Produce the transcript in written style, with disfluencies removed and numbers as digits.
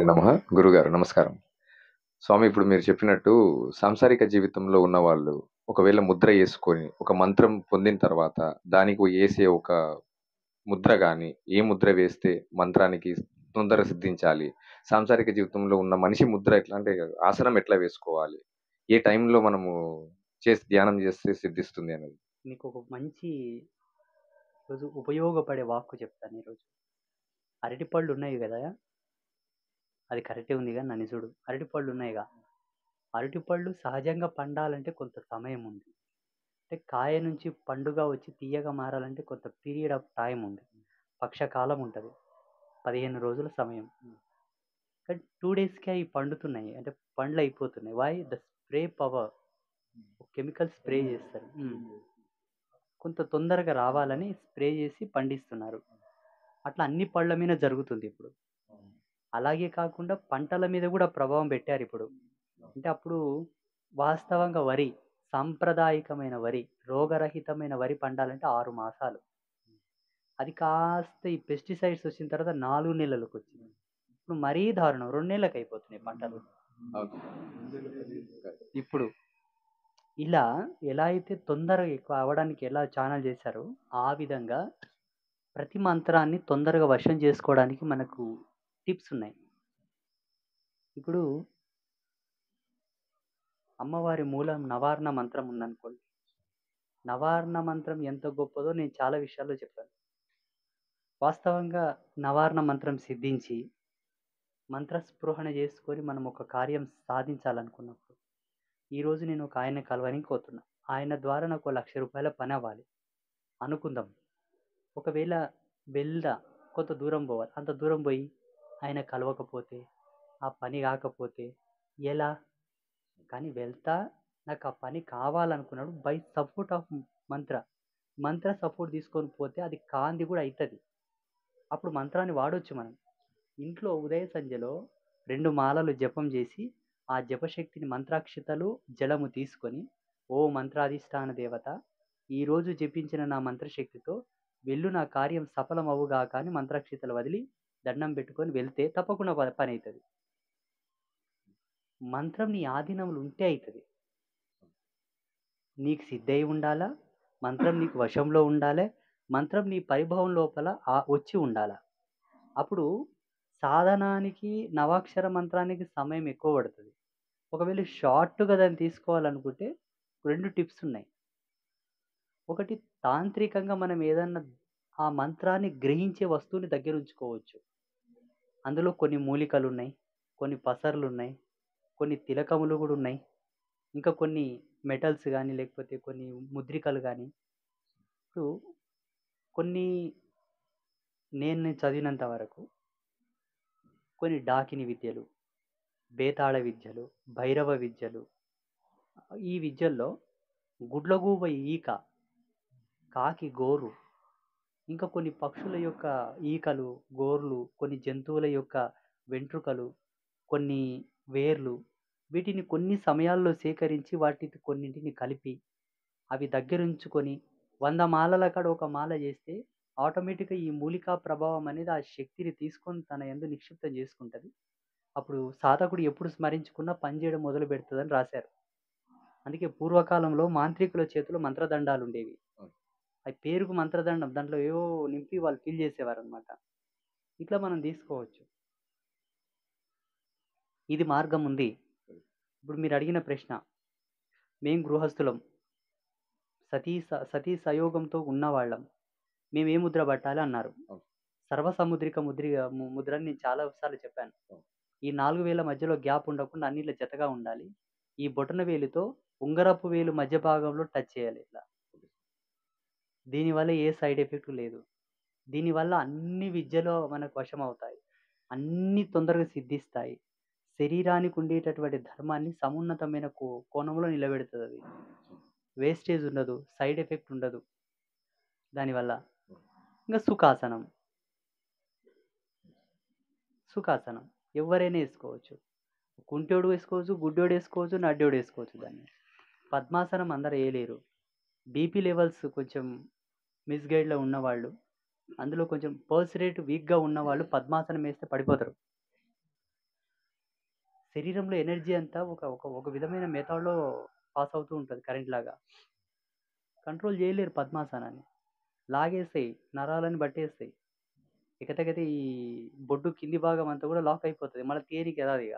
శ్రీమాత్రే నమః. గురుగారు నమస్కారం. స్వామి ఇప్పుడు మీరు చెప్పినట్టు సాంసారిక జీవితంలో ఉన్నవాళ్ళు ఒకవేళ ముద్ర యేసుకొని, ఒక మంత్రం పొందిన తర్వాత దానికి యేసే ఒక ముద్ర గాని, ఏ ముద్ర వేస్తే మంత్రానికి తొందరగా సిద్ధించాలి? సాంసారిక జీవితంలో ఉన్న మనిషి ముద్ర ఎట్లా అంటే ఆసనం ఎట్లా వేసుకోవాలి? ఏ టైంలో మనము ధ్యానం చేస్తే సిద్ధిస్తుంది అనేది? మీకు ఒక మంచి ఈరోజు ఉపయోగపడే వాక్కు చెప్తాను ఈరోజు. అరటిపళ్ళు ఉన్నాయి కదా! అది కరెక్టే ఉంది గాని నన్ను చూడు. అరటిపళ్ళు ఉన్నాయిగా, అరటిపళ్ళు సహజంగా పండాలంటే కొంత సమయం ఉంది. అంటే కాయ నుంచి పండుగా వచ్చి తీయగా మారాలంటే కొంత పీరియడ్ ఆఫ్ టైమ్ ఉంది. పక్షకాలం ఉంటది. 15 రోజుల సమయం. కానీ 2 డేస్‌కే అయి పండుతున్నాయి. అంటే పండ్లు అయిపోతున్నాయి. Why? The spray power. Chemical spray చేస్తారు. కొంత తొందరగా రావాలని స్ప్రే చేసి పండిస్తున్నారు. అట్లా అన్ని పళ్ళ మీద జరుగుతుంది ఇప్పుడు. అలాగే కాకుండా పంటల మీద కూడా ప్రభావం పెట్టారిప్పుడు. అంటే అప్పుడు వాస్తవంగా వరి, సాంప్రదాయకమైన వరి, రోగరహితమైన వరి పండాలంటే 6 మాసాలు. అది కాస్త ఈ పెస్టిసైడ్స్ వచ్చిన తర్వాత 4 నెలలకొచ్చింది. ఇప్పుడు మరీ దారుణం 2 నెలలకయిపోతున్నాయి పంటలు. ఇప్పుడు ఇలా ఎలా అయితే తొందరగా ఎక్కువ అవ్వడానికి ఎలా ఛానల్ చేశారో, ఆ విధంగా ప్రతి మంత్రాన్ని తొందరగా వశం చేసుకోవడానికి మనకు టిప్స్ ఉన్నాయి. ఇప్పుడు అమ్మవారి మూలం నవార్ణ మంత్రం ఉందనుకోండి. నవార్ణ మంత్రం ఎంత గొప్పదో నేను చాలా విషయాల్లో చెప్పాను. వాస్తవంగా నవార్ణ మంత్రం సిద్ధించి, మంత్రస్పృహణ చేసుకొని మనం ఒక కార్యం సాధించాలనుకున్నప్పుడు, ఈరోజు నేను ఒక ఆయన్ని కలవడానికి పోతున్నా. ఆయన ద్వారా నాకు రూ. 1,00,000 పని అవ్వాలి అనుకుందాం. ఒకవేళ వెళ్దా కొంత దూరం పోవాలి. అంత దూరం పోయి ఆయన కలవకపోతే, ఆ పని కాకపోతే ఎలా? కానీ వెళ్తా, నాకు ఆ పని కావాలనుకున్నాడు by support of Mantra. Mantra support తీసుకొని పోతే అది కాంది కూడా అయితది. అప్పుడు మంత్రాన్ని వాడొచ్చు మనం. ఇంట్లో ఉదయ సంధ్యలో 2 మాలలు జపం చేసి, ఆ జపశక్తిని మంత్రాక్షతలు, జలము తీసుకొని, ఓ మంత్రాధిష్టాన దేవత, ఈరోజు జపించిన నా మంత్రశక్తితో వెళ్ళు నా కార్యం సఫలమవుగాక అని మంత్రాక్షతలు వదిలి దండం పెట్టుకొని వెళ్తే తప్పకుండా పని అవుతుంది. మంత్రం నీ ఆధీనంలో ఉంటే అవుతుంది. నీకు సిద్ధయి ఉండాలా, మంత్రం నీకు వశంలో ఉండాలి, మంత్రం నీ పరిభవం లోపల వచ్చి ఉండాల. అప్పుడు సాధనానికి నవాక్షర మంత్రానికి సమయం ఎక్కువ పడుతుంది. ఒకవేళ షార్ట్‌గా దాన్ని తీసుకోవాలనుకుంటే 2 టిప్స్ ఉన్నాయి. ఒకటి, తాంత్రికంగా మనం ఏదన్నా ఆ మంత్రాన్ని గ్రహించే వస్తువుని దగ్గరుంచుకోవచ్చు. అందులో కొన్ని మూలికలున్నాయి, కొన్ని పసర్లున్నాయి, కొన్ని తిలకములు గూడా ఉన్నాయి. ఇంకా కొన్ని మెటల్స్ గానీ, లేకపోతే కొన్ని ముద్రికలు గానీ, ఇప్పుడు కొన్ని నేను చదివినంత వరకు కొన్ని డాకిని విద్యలు, బేతాళ విద్యలు, భైరవ విద్యలు, ఈ విద్యల్లో గుడ్లగూబ ఈక, కాకి గోరు, ఇంకా కొన్ని పక్షుల యొక్క ఈకలు, గోర్లు, కొన్ని జంతువుల యొక్క వెంట్రుకలు, కొన్ని వేర్లు, వీటిని కొన్ని సమయాల్లో సేకరించి వాటికి కొన్నింటిని కలిపి అవి దగ్గరుంచుకొని 100 మాలల కాడ ఒక మాల చేస్తే ఆటోమేటిక్‌గా ఈ మూలికా ప్రభావం అనేది ఆ శక్తిని తీసుకొని తన యందు నిక్షిప్తం చేసుకుంటది. అప్పుడు సాధకుడు ఎప్పుడు స్మరించుకున్నా పనిచేయడం మొదలుపెడుతదని రాశారు. అందుకే పూర్వకాలంలో మాంత్రికుల చేతిలో మంత్రదండాలుండేవి. అవి పేరుకు మంత్రదండం. దాంట్లో ఏవో నింపి వాళ్ళు ఫిల్ చేసేవారనమాట. ఇట్లా మనం తీసుకోవచ్చు. ఇది మార్గం ఉంది. ఇప్పుడు మీరడిగిన ప్రశ్న. మేం గృహస్థులం. సతీ సయోగంతో ఉన్నవాళ్ళం. మేమే ముద్ర పట్టాలి అన్నారు. సర్వసముద్రిక ముద్రని నేను చాలా సార్లు చెప్పాను. ఈ 4 వేల మధ్యలో గ్యాప్ ఉండకుండా అన్నిట్లో జతగా ఉండాలి. ఈ బొటన వేలుతో ఉంగరపు వేలు మధ్య భాగంలో టచ్ చేయాలి ఇట్లా. దీనివల్ల ఏ సైడ్ ఎఫెక్ట్ లేదు. దీనివల్ల అన్ని విద్యలో మనకు వశమవుతాయి. అన్నీ తొందరగా సిద్ధిస్తాయి. శరీరానికి ఉండేటటువంటి ధర్మాన్ని సమున్నతమైన కోణంలో నిలబెడతదది. వేస్టేజ్ ఉండదు. సైడ్ ఎఫెక్ట్ ఉండదు దానివల్ల. ఇంకా సుఖాసనం. సుఖాసనం ఎవరైనా వేసుకోవచ్చు. కుంటోడు వేసుకోవచ్చు, గుడ్డోడు వేసుకోవచ్చు, నడ్డోడు వేసుకోవచ్చు దాన్ని. పద్మాసనం అందరూ వేయలేరు. బీపీ లెవెల్స్ కొంచెం మిస్‌గైడ్‌లో ఉన్నవాళ్ళు, అందులో కొంచెం పల్స్ రేట్ వీక్‌గా ఉన్నవాళ్ళు పద్మాసనం వేస్తే పడిపోతారు. శరీరంలో ఎనర్జీ అంతా ఒక విధమైన మెథడ్‌లో పాస్ అవుతూ ఉంటది కరెంట్‌లాగా. కంట్రోల్ జేయలేరు పద్మాసనాన్ని. లాగేస్తాయి. నరాలను పట్టేస్తాయి. ఎకతెగతి ఈ బొడ్డు కింది భాగం అంతా గూడా లాక్ అయిపోతది. మళ్ళా తీయనీకి రాదిగ.